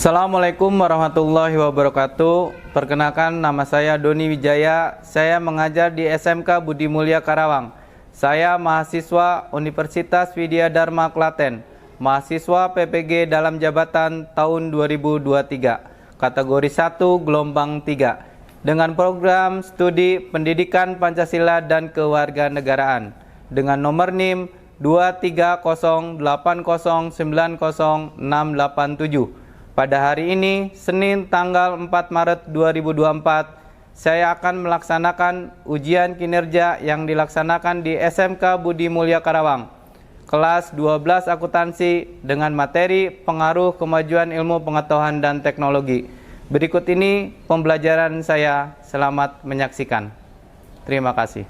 Assalamualaikum warahmatullahi wabarakatuh. Perkenalkan, nama saya Doni Wijaya. Saya mengajar di SMK Budi Mulia Karawang. Saya mahasiswa Universitas Widya Dharma Klaten, mahasiswa PPG dalam jabatan tahun 2023, kategori 1 gelombang 3, dengan program studi Pendidikan Pancasila dan Kewarganegaraan dengan nomor NIM 23080900687. Pada hari ini, Senin tanggal 4 Maret 2024, saya akan melaksanakan ujian kinerja yang dilaksanakan di SMK Budi Mulia Karawang, kelas 12 akuntansi dengan materi pengaruh kemajuan ilmu pengetahuan dan teknologi. Berikut ini pembelajaran saya, selamat menyaksikan. Terima kasih.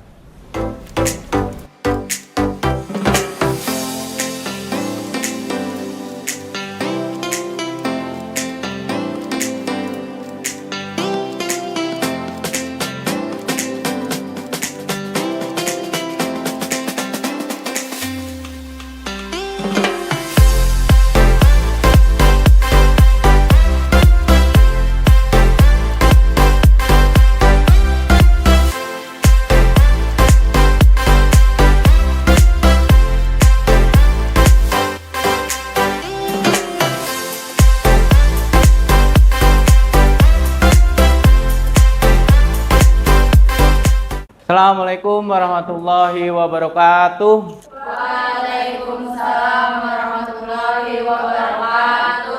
Assalamualaikum warahmatullahi wabarakatuh. Waalaikumsalam warahmatullahi wabarakatuh.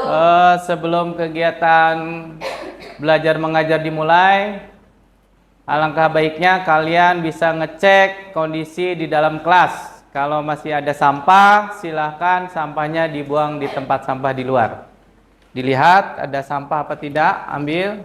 Sebelum kegiatan belajar mengajar dimulai, alangkah baiknya kalian bisa ngecek kondisi di dalam kelas. Kalau masih ada sampah, silahkan sampahnya dibuang di tempat sampah di luar. Dilihat ada sampah apa tidak, ambil.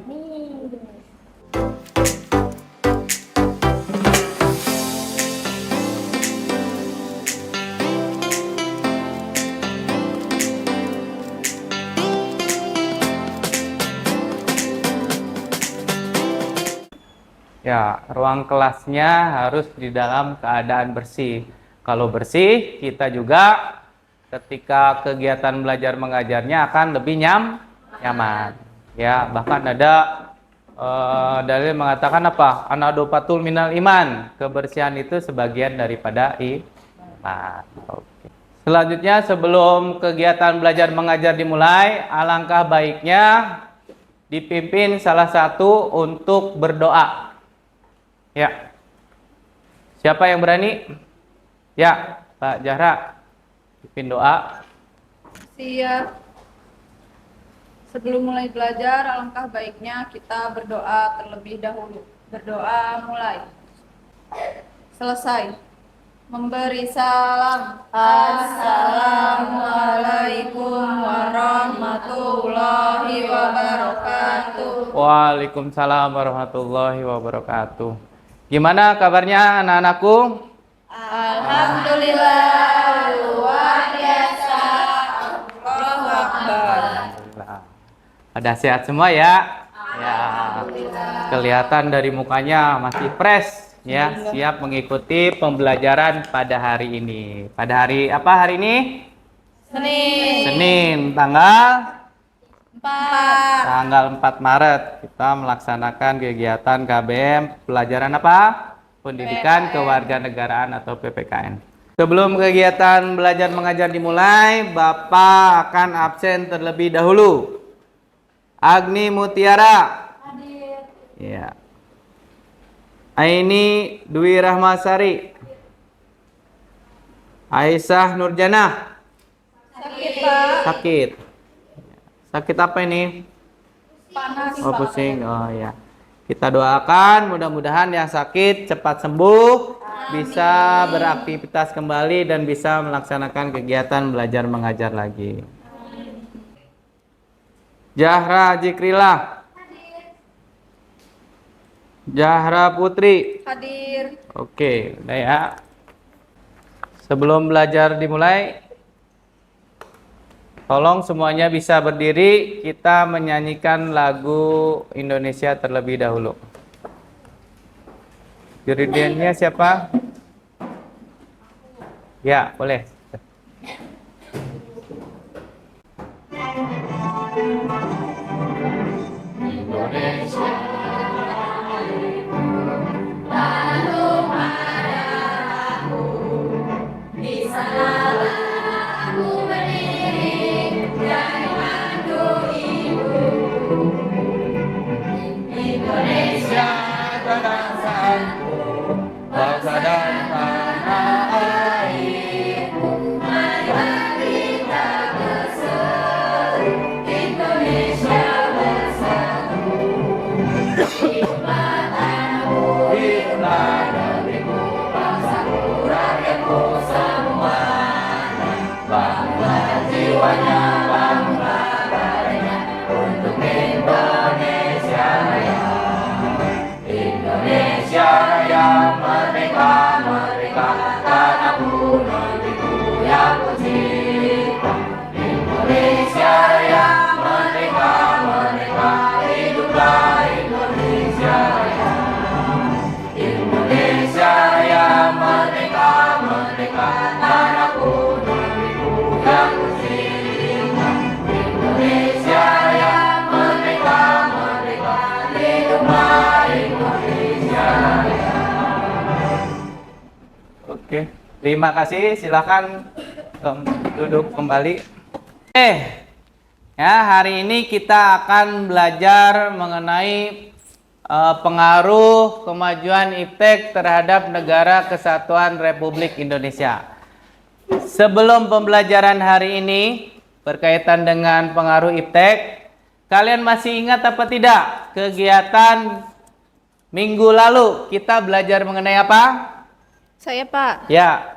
Ya, ruang kelasnya harus di dalam keadaan bersih. Kalau bersih, kita juga ketika kegiatan belajar mengajarnya akan lebih nyaman. Ya, bahkan ada dalil mengatakan apa? An-nadhafatul minal iman. Kebersihan itu sebagian daripada iman. Oke. Selanjutnya, sebelum kegiatan belajar mengajar dimulai, alangkah baiknya dipimpin salah satu untuk berdoa. Ya, siapa yang berani? Ya, Pak Jahra, pimpin doa. Siap. Sebelum mulai belajar, alangkah baiknya kita berdoa terlebih dahulu. Berdoa mulai. Selesai. Memberi salam. Assalamualaikum warahmatullahi wabarakatuh. Waalaikumsalam warahmatullahi wabarakatuh. Gimana kabarnya anak-anakku? Alhamdulillah, luar biasa. Allahu Akbar. Pada sehat semua ya? Ya. Kelihatan dari mukanya masih fresh ya, siap mengikuti pembelajaran pada hari ini. Pada hari apa hari ini? Senin tanggal 4 Maret kita melaksanakan kegiatan KBM pelajaran apa? Pendidikan Kewarganegaraan atau PPKN. Sebelum kegiatan belajar mengajar dimulai, Bapak akan absen terlebih dahulu. Agni Mutiara. Hadir. Ya. Aini Dwi Rahmasari. Aisyah Nurjana. Sakit, Pak. Sakit. Sakit apa ini? Panas. Oh, pusing. Oh ya. Kita doakan mudah-mudahan yang sakit cepat sembuh, bisa beraktivitas kembali dan bisa melaksanakan kegiatan belajar mengajar lagi. Jahra Jikrila. Jahra Putri. Hadir. Oke, udah ya. Sebelum belajar dimulai, tolong semuanya bisa berdiri, kita menyanyikan lagu Indonesia terlebih dahulu. Juridiannya siapa? Ya, boleh. Indonesia bangsaku, bangsa dan tanah airku. Mari kita bersatu, Indonesia bersatu. Hiduplah tanahku, hiduplah negeriku, bangsaku, rakyatku semuanya. Bangga jiwanya, bangga dadanya, untuk Indonesia Raya. Indonesia Raya, merdeka, merdeka, tanahku, negeriku yang kucinta. Indonesia Raya, merdeka, merdeka, hiduplah Indonesia Raya. Indonesia Raya, merdeka, merdeka, tanahku, negeriku yang kucinta. Indonesia Raya, merdeka, merdeka, hiduplah Indonesia Raya. Oke, terima kasih. Silakan duduk kembali. Ya, hari ini kita akan belajar mengenai pengaruh kemajuan iptek terhadap Negara Kesatuan Republik Indonesia. Sebelum pembelajaran hari ini berkaitan dengan pengaruh iptek, kalian masih ingat apa tidak kegiatan minggu lalu kita belajar mengenai apa? Saya, Pak, Ya,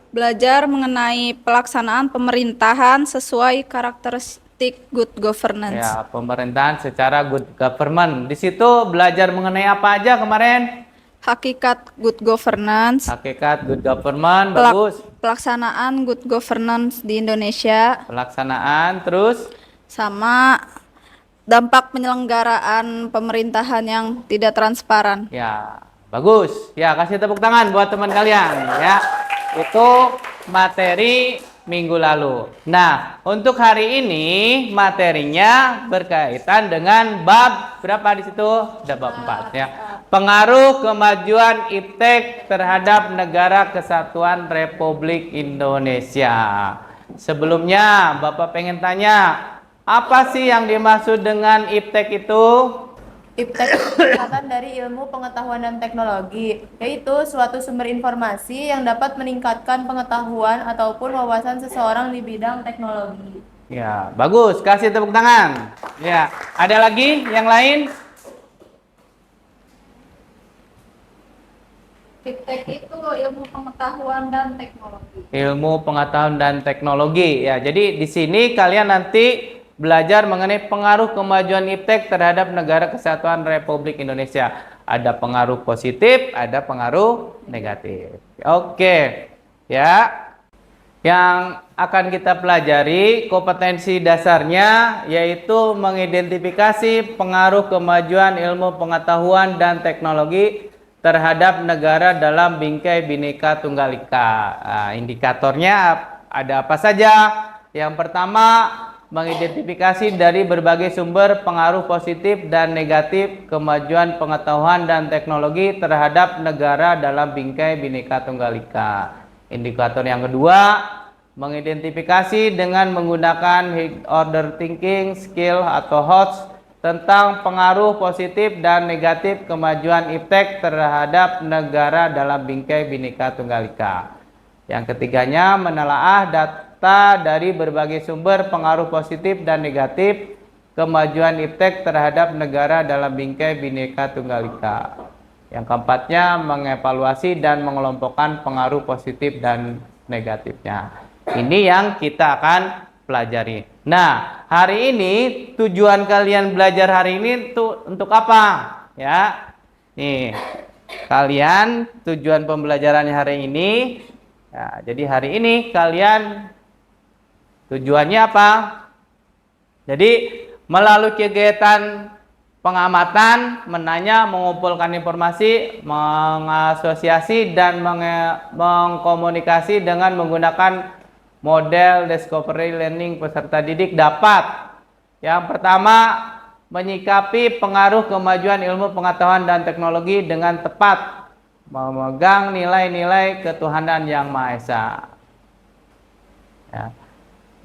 belajar mengenai pelaksanaan pemerintahan sesuai karakteristik good governance. ya, pemerintahan secara good government. Di situ belajar mengenai apa aja kemarin? Hakikat good governance, Hakikat good government, bagus. pelaksanaan good governance di Indonesia, Pelaksanaan, terus sama dampak penyelenggaraan pemerintahan yang tidak transparan. ya, bagus. Ya, kasih tepuk tangan buat teman kalian ya. Itu materi minggu lalu. Nah, untuk hari ini materinya berkaitan dengan bab berapa di situ? Ada bab 4 ya. Pengaruh kemajuan iptek terhadap Negara Kesatuan Republik Indonesia. Sebelumnya, Bapak pengen tanya, apa sih yang dimaksud dengan iptek itu? Iptek singkatan dari ilmu pengetahuan dan teknologi, yaitu suatu sumber informasi yang dapat meningkatkan pengetahuan ataupun wawasan seseorang di bidang teknologi. Ya, bagus. Kasih tepuk tangan. Ya, ada lagi yang lain? Iptek itu ilmu pengetahuan dan teknologi. Ilmu pengetahuan dan teknologi. Ya, jadi di sini kalian nanti belajar mengenai pengaruh kemajuan iptek terhadap Negara Kesatuan Republik Indonesia. Ada pengaruh positif, ada pengaruh negatif. Oke. Ya. Yang akan kita pelajari kompetensi dasarnya yaitu mengidentifikasi pengaruh kemajuan ilmu pengetahuan dan teknologi terhadap negara dalam bingkai Bhinneka Tunggal Ika. Nah, indikatornya ada apa saja? Yang pertama, mengidentifikasi dari berbagai sumber pengaruh positif dan negatif kemajuan pengetahuan dan teknologi terhadap negara dalam bingkai Bhinneka Tunggal Ika. Indikator yang kedua, mengidentifikasi dengan menggunakan order thinking skill atau HOTS tentang pengaruh positif dan negatif kemajuan iptek terhadap negara dalam bingkai Bhinneka Tunggal Ika. Yang ketiganya, menelaah data dari berbagai sumber pengaruh positif dan negatif kemajuan iptek terhadap negara dalam bingkai Bhinneka Tunggal Ika. Yang keempatnya, mengevaluasi dan mengelompokkan pengaruh positif dan negatifnya. Ini yang kita akan pelajari. Nah, hari ini tujuan kalian belajar hari ini untuk apa? Ya, nih, kalian tujuan pembelajarannya hari ini. Ya, jadi hari ini kalian tujuannya apa? Jadi melalui kegiatan pengamatan, menanya, mengumpulkan informasi, mengasosiasi dan mengkomunikasi dengan menggunakan model discovery learning peserta didik dapat yang pertama menyikapi pengaruh kemajuan ilmu pengetahuan dan teknologi dengan tepat, memegang nilai-nilai ketuhanan yang Maha Esa. Ya.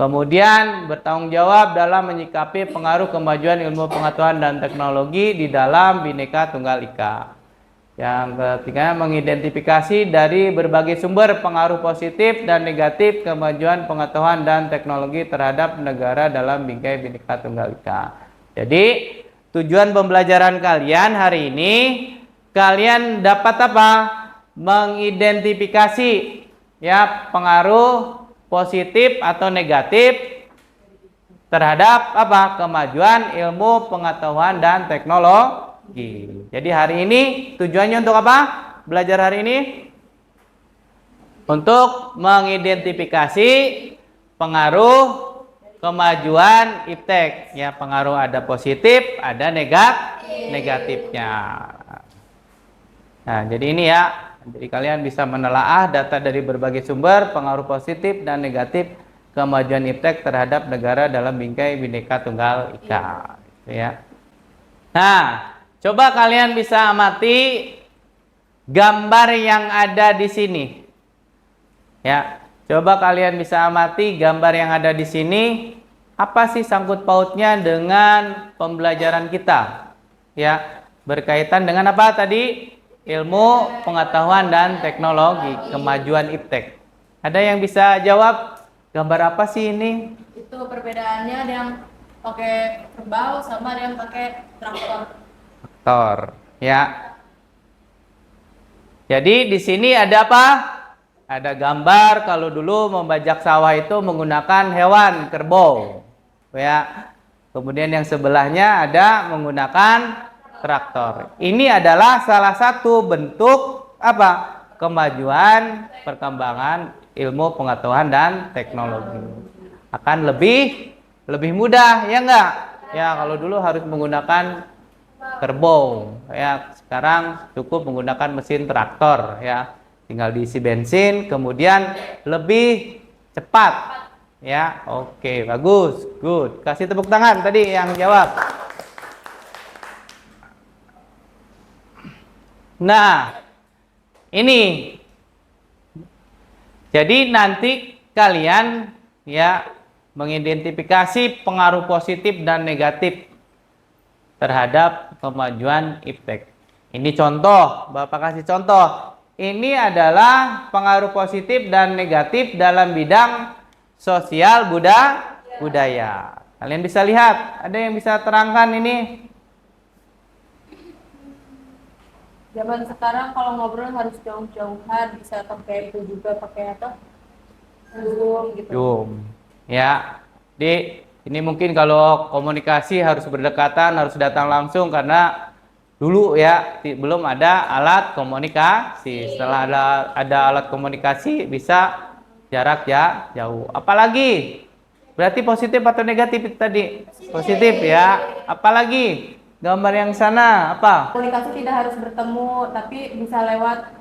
Kemudian bertanggung jawab dalam menyikapi pengaruh kemajuan ilmu pengetahuan dan teknologi di dalam Bhinneka Tunggal Ika. Yang ketiga, mengidentifikasi dari berbagai sumber pengaruh positif dan negatif kemajuan pengetahuan dan teknologi terhadap negara dalam bingkai Bhinneka Tunggal Ika. Jadi, tujuan pembelajaran kalian hari ini, kalian dapat apa? Mengidentifikasi ya pengaruh positif atau negatif terhadap apa? Kemajuan ilmu pengetahuan dan teknologi. Jadi hari ini tujuannya untuk apa? Belajar hari ini untuk mengidentifikasi pengaruh kemajuan iptek. Ya, pengaruh ada positif, ada negatifnya. Nah, jadi ini ya. Jadi kalian bisa menelaah data dari berbagai sumber pengaruh positif dan negatif kemajuan iptek terhadap negara dalam bingkai Bhinneka Tunggal Ika. Gitu ya. Nah, coba kalian bisa amati gambar yang ada di sini. Ya, coba kalian bisa amati gambar yang ada di sini. Apa sih sangkut pautnya dengan pembelajaran kita? Ya, berkaitan dengan apa tadi? Ilmu pengetahuan dan teknologi, kemajuan iptek. Ada yang bisa jawab gambar apa sih ini? Itu perbedaannya ada yang pakai kerbau sama ada yang pakai traktor. Traktor, ya. Jadi di sini ada apa? Ada gambar kalau dulu membajak sawah itu menggunakan hewan kerbau, ya. Kemudian yang sebelahnya ada menggunakan traktor. Ini adalah salah satu bentuk apa? Kemajuan perkembangan ilmu pengetahuan dan teknologi. Akan lebih mudah, ya enggak? Ya, kalau dulu harus menggunakan kerbau, ya sekarang cukup menggunakan mesin traktor, ya. Tinggal diisi bensin, kemudian lebih cepat. Ya, oke, bagus, good. Kasih tepuk tangan tadi yang jawab. Nah, ini. Jadi nanti kalian ya mengidentifikasi pengaruh positif dan negatif terhadap kemajuan iptek. Ini contoh, Bapak kasih contoh. Ini adalah pengaruh positif dan negatif dalam bidang sosial budaya. Kalian bisa lihat, ada yang bisa terangkan ini? Zaman sekarang kalau ngobrol harus jauh-jauhan, bisa pakai itu juga pakai apa? Zoom gitu. Zoom. Ya. Ini mungkin kalau komunikasi harus berdekatan, harus datang langsung karena dulu ya belum ada alat komunikasi. Setelah ada alat komunikasi bisa jarak ya jauh. Apalagi? Berarti positif atau negatif tadi? Positif ya. Apalagi? Gambar yang sana apa? Komunikasi tidak harus bertemu, tapi bisa lewat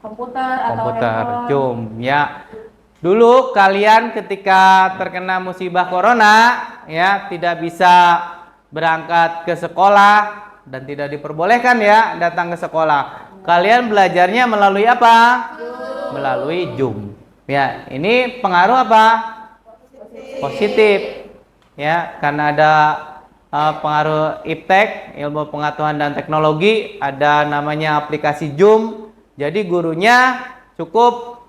komputer atau handphone. Zoom ya. Dulu kalian ketika terkena musibah corona ya tidak bisa berangkat ke sekolah dan tidak diperbolehkan ya datang ke sekolah. Kalian belajarnya melalui apa? Melalui Zoom. Ya, ini pengaruh apa? Positif. Ya, karena ada pengaruh iptek, ilmu pengetahuan dan teknologi, ada namanya aplikasi Zoom. Jadi gurunya cukup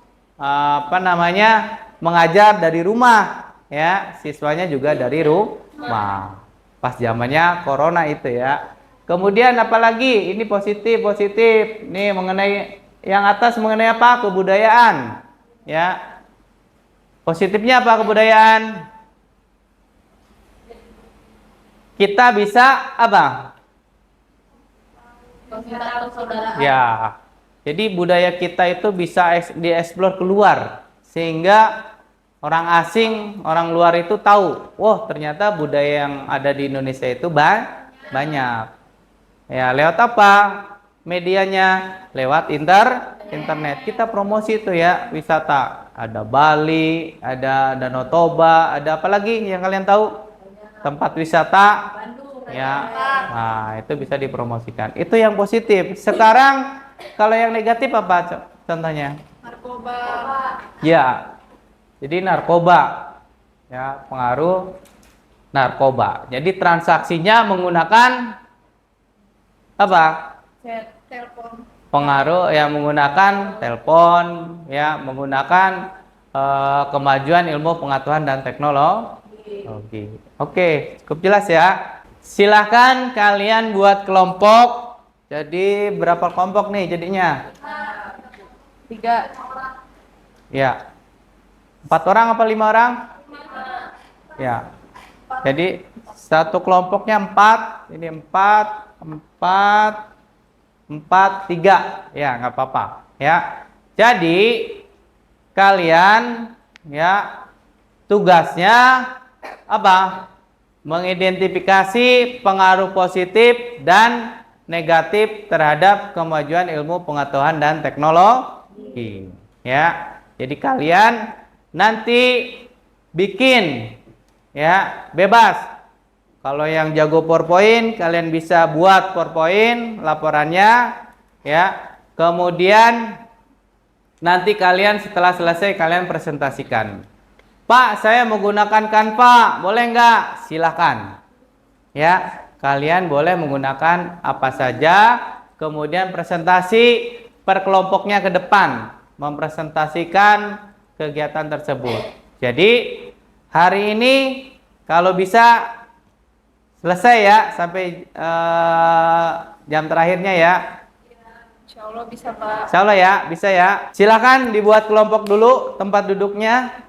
mengajar dari rumah, ya, siswanya juga dari rumah. Pas zamannya corona itu ya. Kemudian apalagi ini positif. Nih mengenai yang atas mengenai apa? Kebudayaan. Ya. Positifnya apa kebudayaan? Kita bisa apa? Ya. Jadi budaya kita itu bisa dieksplor keluar sehingga orang asing, orang luar itu tahu, wah ternyata budaya yang ada di Indonesia itu banyak. Ya, lewat apa? Medianya lewat internet. Kita promosi itu ya, wisata. Ada Bali, ada Danau Toba, ada apa lagi yang kalian tahu? Tempat wisata. Ya. Nah, itu bisa dipromosikan. Itu yang positif. Sekarang kalau yang negatif apa contohnya? Narkoba. Ya. Jadi narkoba. ya, pengaruh narkoba. Jadi transaksinya menggunakan apa? Telepon. Pengaruh yang menggunakan telepon, ya, menggunakan kemajuan ilmu pengetahuan dan teknologi. Oke, cukup jelas ya. Silahkan kalian buat kelompok. Jadi berapa kelompok nih jadinya? 3. Ya, 4 orang apa 5 orang? Ya, jadi satu kelompoknya 4. Ini 4, 4, 4, 3. Ya, nggak apa-apa. Ya, jadi kalian, ya, tugasnya apa? Mengidentifikasi pengaruh positif dan negatif terhadap kemajuan ilmu pengetahuan dan teknologi. Ya, jadi kalian nanti bikin, ya, bebas. Kalau yang jago PowerPoint, kalian bisa buat PowerPoint laporannya, ya. Kemudian nanti kalian setelah selesai kalian presentasikan. Pak, saya menggunakan Canva, boleh nggak? Silakan. Ya, kalian boleh menggunakan apa saja. Kemudian presentasi per kelompoknya ke depan, mempresentasikan kegiatan tersebut. Jadi hari ini kalau bisa selesai ya, sampai jam terakhirnya ya. Insya Allah bisa, Pak. Insya Allah ya, bisa ya. Silakan dibuat kelompok dulu tempat duduknya.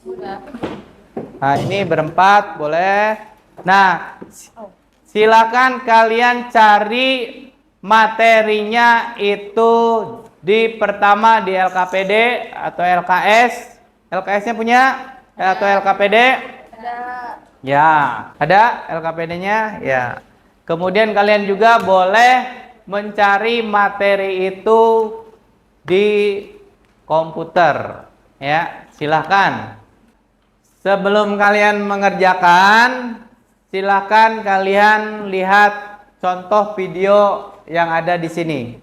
Udah. Nah, ini berempat, boleh. Nah, silakan kalian cari materinya itu di pertama di LKPD atau LKS. LKS-nya punya atau LKPD? Ada. Ya, ada LKPD-nya? Ya. Kemudian kalian juga boleh mencari materi itu di komputer. Ya, silahkan. Sebelum kalian mengerjakan, silahkan kalian lihat contoh video yang ada di sini.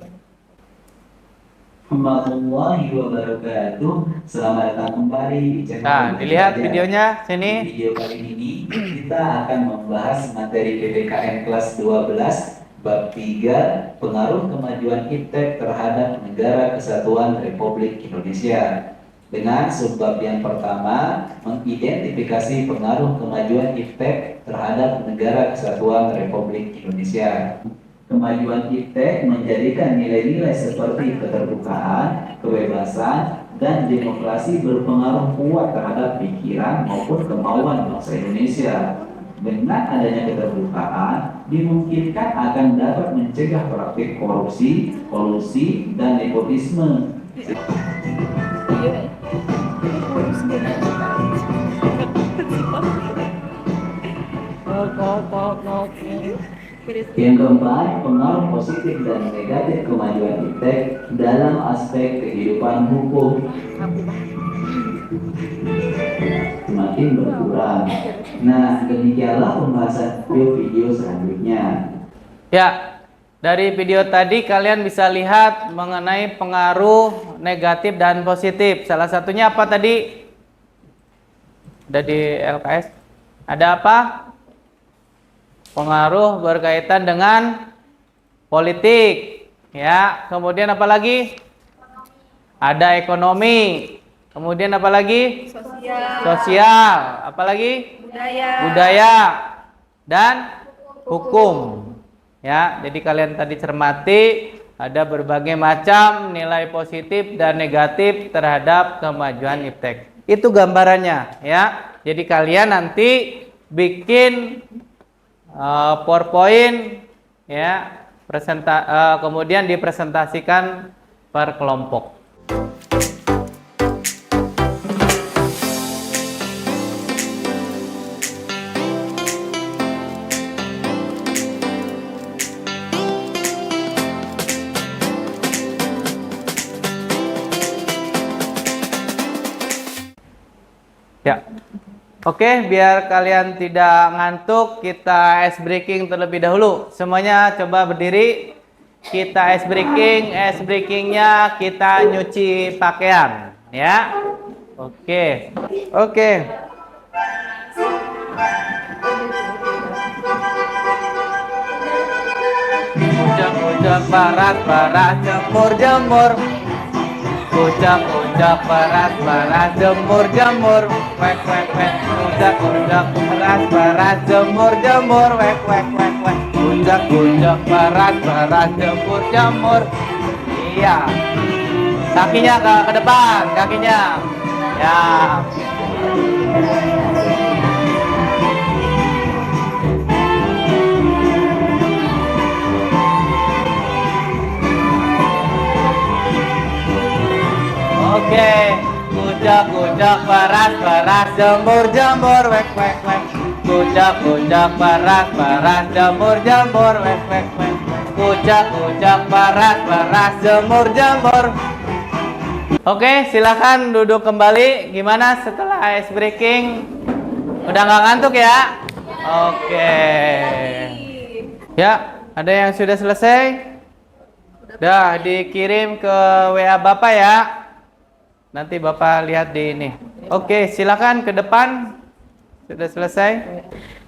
Warahmatullahi wabarakatuh. Selamat datang kembali di channel Nah, Belajar dilihat Belajar. videonya Di sini. video kali ini kita akan membahas materi PPKN kelas 12 bab 3 pengaruh kemajuan iptek terhadap Negara Kesatuan Republik Indonesia. Dengan subbab yang pertama, mengidentifikasi pengaruh kemajuan iptek terhadap Negara Kesatuan Republik Indonesia. Kemajuan iptek menjadikan nilai-nilai seperti keterbukaan, kebebasan, dan demokrasi berpengaruh kuat terhadap pikiran maupun kemauan bangsa Indonesia. Dengan adanya keterbukaan, dimungkinkan akan dapat mencegah praktik korupsi, kolusi, dan nepotisme. Iya. Urus sendiri. Yang keempat, pengaruh positif dan negatif kemajuan iptek dalam aspek kehidupan hukum semakin berkurang. Nah, demikianlah pembahasan video selanjutnya. Ya, dari video tadi kalian bisa lihat mengenai pengaruh negatif dan positif. Salah satunya apa tadi? Ada di LKS. Ada apa? Pengaruh berkaitan dengan politik. Ya, kemudian apa lagi? Ada ekonomi. Kemudian apa lagi? Sosial. Sosial. Apa lagi? Budaya. Budaya dan hukum. Ya, jadi kalian tadi cermati ada berbagai macam nilai positif dan negatif terhadap kemajuan iptek. Itu gambarannya ya. Jadi kalian nanti bikin PowerPoint ya, kemudian dipresentasikan per kelompok. Ya, oke, biar kalian tidak ngantuk, kita ice breaking terlebih dahulu. Semuanya coba berdiri. Kita ice breaking. Ice breakingnya kita nyuci pakaian, ya. Oke. kucak barat barat jemur jemur. Kucak kucak barat barat jemur jemur. Wek wek wek. Kucak kucak barat barat jemur jemur. Wek wek wek wek. Kucak kucak barat barat jemur jemur. Iya. Kakinya ke depan, kakinya. Ya. Oke, kucak kucak barat barat jemur jemur wek wek wek. Kucak kucak barat barat jemur jemur wek wek wek. Kucak kucak barat barat jemur jemur. Oke, silakan duduk kembali. Gimana setelah ice breaking? Udah nggak ngantuk ya? Oke. Ya, ada yang sudah selesai? Udah dikirim ke WA Bapak ya. Nanti Bapak lihat di ini. Oke, silakan ke depan. Sudah selesai?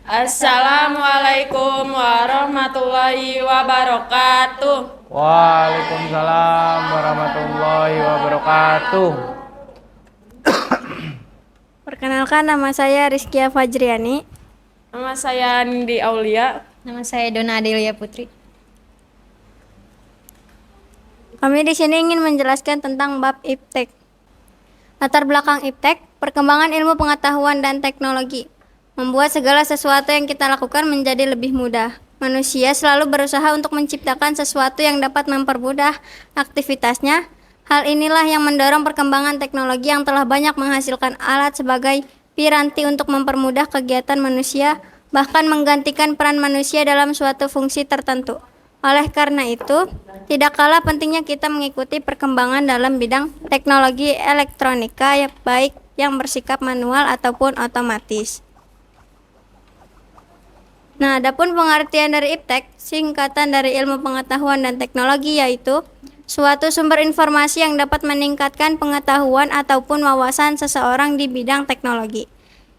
Assalamualaikum warahmatullahi wabarakatuh. Waalaikumsalam warahmatullahi wabarakatuh. Perkenalkan, nama saya Rizkia Fajriani. Nama saya Nindi Aulia. Nama saya Dona Adelia Putri. Kami di sini ingin menjelaskan tentang bab iptek. Latar belakang iptek, perkembangan ilmu pengetahuan dan teknologi, membuat segala sesuatu yang kita lakukan menjadi lebih mudah. Manusia selalu berusaha untuk menciptakan sesuatu yang dapat mempermudah aktivitasnya. Hal inilah yang mendorong perkembangan teknologi yang telah banyak menghasilkan alat sebagai piranti untuk mempermudah kegiatan manusia, bahkan menggantikan peran manusia dalam suatu fungsi tertentu. Oleh karena itu, tidak kalah pentingnya kita mengikuti perkembangan dalam bidang teknologi elektronika, baik yang bersikap manual ataupun otomatis. Nah, adapun pengertian dari iptek, singkatan dari ilmu pengetahuan dan teknologi, yaitu suatu sumber informasi yang dapat meningkatkan pengetahuan ataupun wawasan seseorang di bidang teknologi.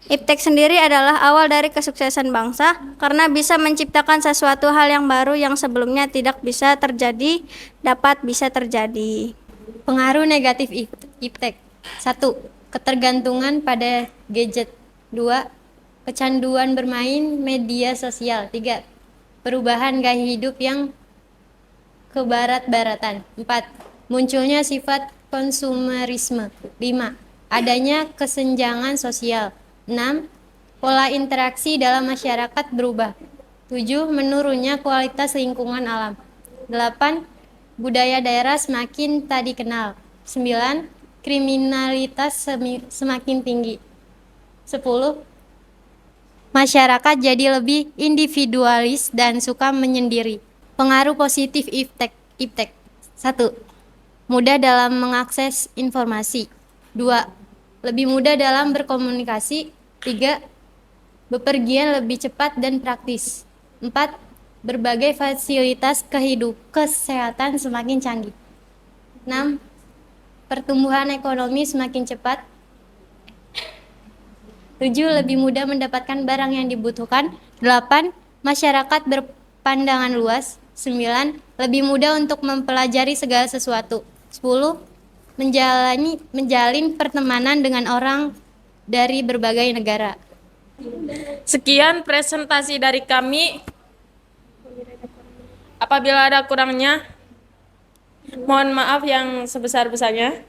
Iptek sendiri adalah awal dari kesuksesan bangsa karena bisa menciptakan sesuatu hal yang baru yang sebelumnya tidak bisa terjadi, dapat bisa terjadi. Pengaruh negatif iptek. 1. Ketergantungan pada gadget. 2. Kecanduan bermain media sosial. 3. Perubahan gaya hidup yang kebarat-baratan. 4. Munculnya sifat konsumerisme. 5. Adanya kesenjangan sosial. 6. Pola interaksi dalam masyarakat berubah. 7. Menurunnya kualitas lingkungan alam. 8. Budaya daerah semakin tak dikenal. 9. Kriminalitas semakin tinggi. 10. Masyarakat jadi lebih individualis dan suka menyendiri. Pengaruh positif iptek. 1. Mudah dalam mengakses informasi. 2. Lebih mudah dalam berkomunikasi. 3. Bepergian lebih cepat dan praktis. 4. Berbagai fasilitas kesehatan semakin canggih. 6. Pertumbuhan ekonomi semakin cepat. 7. Lebih mudah mendapatkan barang yang dibutuhkan. 8. Masyarakat berpandangan luas. 9. Lebih mudah untuk mempelajari segala sesuatu. 10. Menjalin pertemanan dengan orang dari berbagai negara. Sekian presentasi dari kami. Apabila ada kurangnya, mohon maaf yang sebesar-besarnya.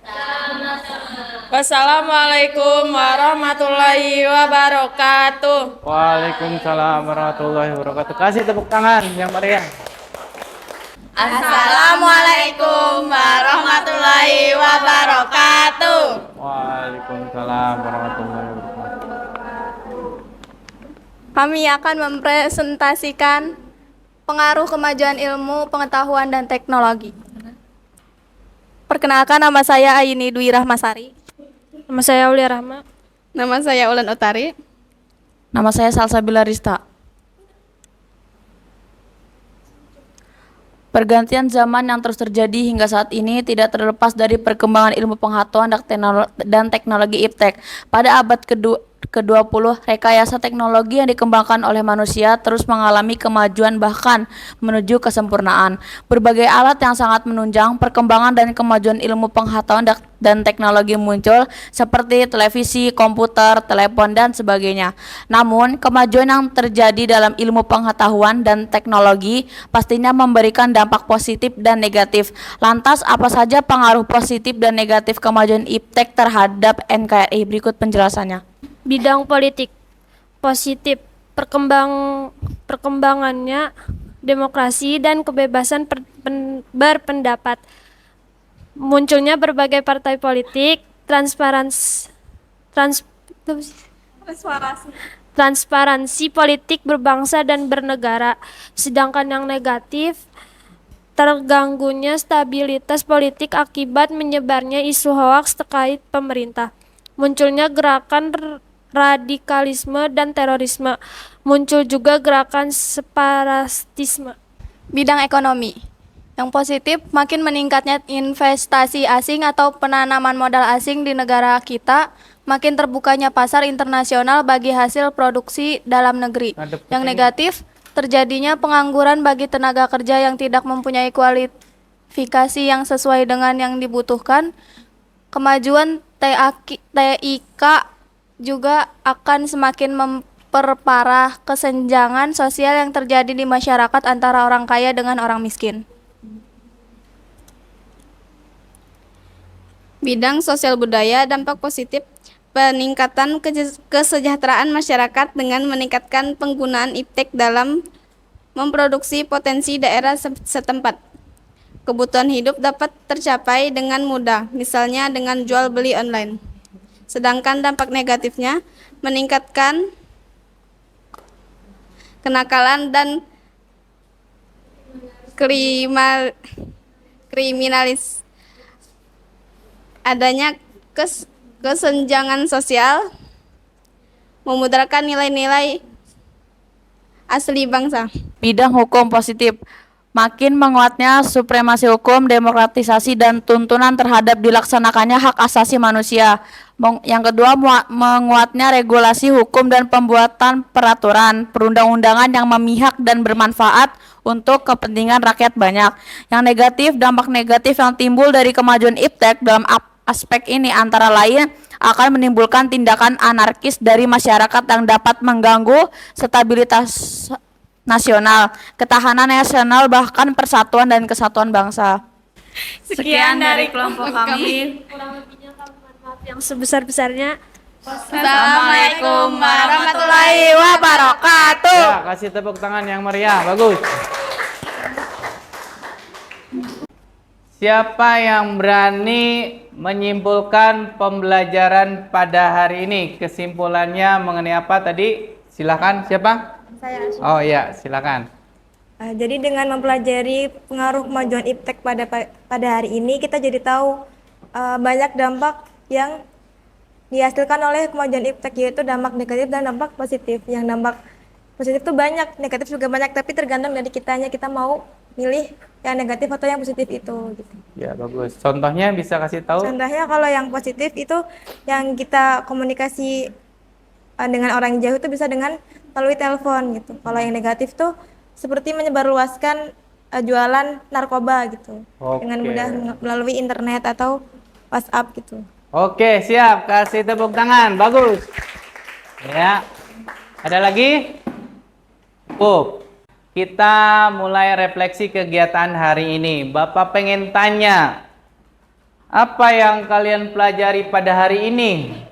Wassalamualaikum warahmatullahi wabarakatuh. Waalaikumsalam warahmatullahi wabarakatuh. Kasih tepuk tangan yang meriah. Assalamualaikum warahmatullahi wabarakatuh. Waalaikumsalam warahmatullahi wabarakatuh. Kami akan mempresentasikan pengaruh kemajuan ilmu, pengetahuan, dan teknologi. Perkenalkan, nama saya Ayini Dwi Rahmasari. Nama saya Aulia Rahma. Nama saya Ulan Utari. Nama saya Salsabila Rista. Pergantian zaman yang terus terjadi hingga saat ini tidak terlepas dari perkembangan ilmu pengetahuan dan teknologi iptek. Pada abad ke-20, rekayasa teknologi yang dikembangkan oleh manusia terus mengalami kemajuan bahkan menuju kesempurnaan. Berbagai alat yang sangat menunjang perkembangan dan kemajuan ilmu pengetahuan dan teknologi muncul seperti televisi, komputer, telepon, dan sebagainya. Namun, kemajuan yang terjadi dalam ilmu pengetahuan dan teknologi pastinya memberikan dampak positif dan negatif. Lantas, apa saja pengaruh positif dan negatif kemajuan iptek terhadap NKRI? Berikut penjelasannya. Bidang politik positif, perkembangannya demokrasi dan kebebasan berpendapat, munculnya berbagai partai politik, transparansi politik berbangsa dan bernegara. Sedangkan yang negatif, terganggunya stabilitas politik akibat menyebarnya isu hoaks terkait pemerintah, munculnya gerakan radikalisme dan terorisme, muncul juga gerakan separatisme. Bidang ekonomi. Yang positif, makin meningkatnya investasi asing atau penanaman modal asing di negara kita, makin terbukanya pasar internasional bagi hasil produksi dalam negeri. Yang negatif, terjadinya pengangguran bagi tenaga kerja yang tidak mempunyai kualifikasi yang sesuai dengan yang dibutuhkan. Kemajuan TIK juga akan semakin memperparah kesenjangan sosial yang terjadi di masyarakat antara orang kaya dengan orang miskin. Bidang sosial budaya, dampak positif peningkatan kesejahteraan masyarakat dengan meningkatkan penggunaan iptek dalam memproduksi potensi daerah setempat. Kebutuhan hidup dapat tercapai dengan mudah, misalnya dengan jual beli online. Sedangkan dampak negatifnya meningkatkan kenakalan dan kriminalis. Adanya kesenjangan sosial memudarkan nilai-nilai asli bangsa. Bidang hukum positif, makin menguatnya supremasi hukum, demokratisasi, dan tuntunan terhadap dilaksanakannya hak asasi manusia. Yang kedua, menguatnya regulasi hukum dan pembuatan peraturan perundang-undangan yang memihak dan bermanfaat untuk kepentingan rakyat banyak. Yang negatif, dampak negatif yang timbul dari kemajuan iptek dalam aspek ini antara lain akan menimbulkan tindakan anarkis dari masyarakat yang dapat mengganggu stabilitas nasional, ketahanan nasional, bahkan persatuan dan kesatuan bangsa. Sekian dari kelompok kami. Kurang lebihnya kami mohon maaf yang sebesar-besarnya. Assalamualaikum warahmatullahi wabarakatuh. Ya, kasih tepuk tangan yang meriah, bagus. Siapa yang berani menyimpulkan pembelajaran pada hari ini? Kesimpulannya mengenai apa tadi? Silakan, siapa? Saya. Oh iya, silakan. Jadi dengan mempelajari pengaruh kemajuan iptek pada hari ini, kita jadi tahu banyak dampak yang dihasilkan oleh kemajuan iptek, yaitu dampak negatif dan dampak positif. Yang dampak positif itu banyak, negatif juga banyak, tapi tergantung dari kitanya, kita mau milih yang negatif atau yang positif itu. Gitu. Ya bagus. Contohnya bisa kasih tahu? Contohnya kalau yang positif itu yang kita komunikasi dengan orang jauh itu bisa dengan melalui telepon gitu. Kalau yang negatif tuh seperti menyebarluaskan jualan narkoba gitu. Dengan mudah melalui internet atau WhatsApp gitu. Oke, siap. Kasih tepuk tangan. Bagus. Ya. Ada lagi? Cukup. Kita mulai refleksi kegiatan hari ini. Bapak pengen tanya, apa yang kalian pelajari pada hari ini?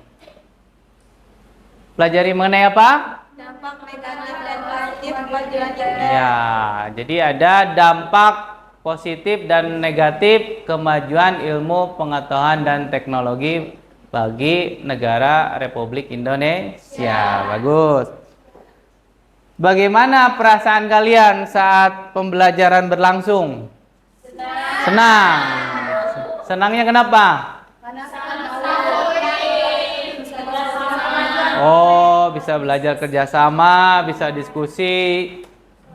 Pelajari mengenai apa? Dampak negatif dan positif kemajuan iptek. Ya, jadi ada dampak positif dan negatif kemajuan ilmu pengetahuan dan teknologi bagi negara Republik Indonesia. Bagus. Bagaimana perasaan kalian saat pembelajaran berlangsung? Senang. Senangnya kenapa? Oh, bisa belajar kerjasama, bisa diskusi,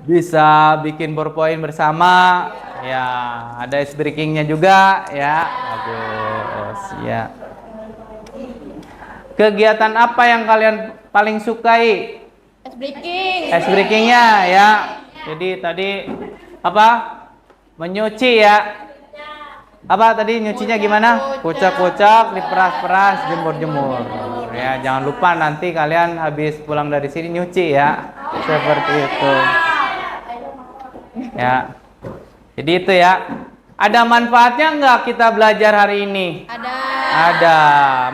bisa bikin PowerPoint bersama. Ya, ada ice breakingnya juga, ya. Bagus, ya. Kegiatan apa yang kalian paling sukai? Ice breaking. Ice breakingnya ya. Jadi tadi apa? Menyuci ya. Apa tadi nyucinya gimana? Kucak-kucak, diperas-peras, jemur-jemur. Ya, jangan lupa nanti kalian habis pulang dari sini nyuci ya. Seperti itu. Ya. Jadi itu ya. Ada manfaatnya nggak kita belajar hari ini? Ada. Ada.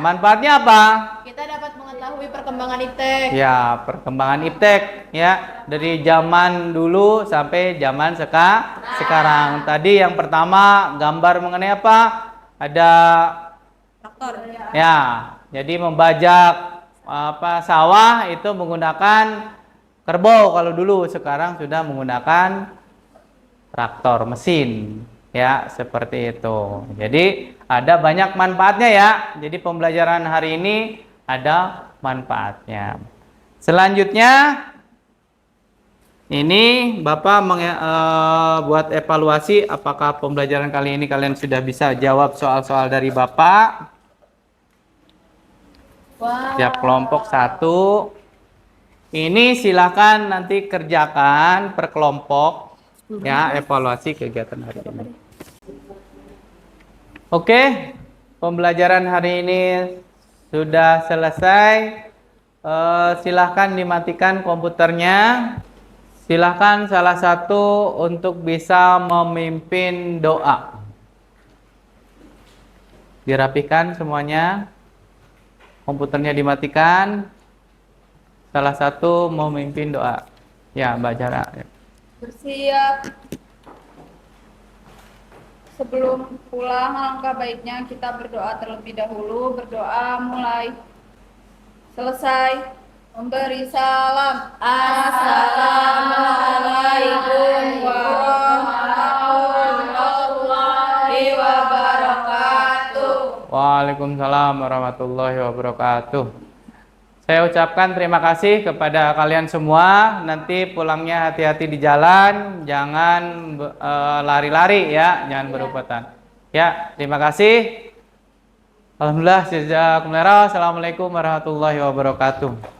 Manfaatnya apa? Kita dapat mengetahui perkembangan iptek. Ya, perkembangan iptek ya dari zaman dulu sampai zaman sekarang. Tadi yang pertama gambar mengenai apa? Ada Traktor. ya. Jadi membajak apa sawah itu menggunakan kerbau kalau dulu, sekarang sudah menggunakan traktor mesin. Ya, seperti itu. Jadi ada banyak manfaatnya ya. Jadi pembelajaran hari ini ada manfaatnya. Selanjutnya ini Bapak buat evaluasi apakah pembelajaran kali ini kalian sudah bisa jawab soal-soal dari Bapak. Setiap kelompok satu. Ini silakan nanti kerjakan per kelompok ya, evaluasi kegiatan hari ini. Oke, pembelajaran hari ini sudah selesai. Silahkan dimatikan komputernya. Silahkan salah satu untuk bisa memimpin doa. Dirapikan semuanya. Komputernya dimatikan. Salah satu memimpin doa. Ya, Mbak Jara. Bersiap. Sebelum pulang, alangkah baiknya kita berdoa terlebih dahulu. Berdoa mulai. Selesai. Memberi salam. Assalamualaikum warahmatullahi wabarakatuh. Waalaikumsalam warahmatullahi wabarakatuh. Saya ucapkan terima kasih kepada kalian semua. Nanti pulangnya hati-hati di jalan, jangan lari-lari ya, jangan berurutan. Ya, terima kasih. Alhamdulillah, jazakumullah. Assalamualaikum warahmatullahi wabarakatuh.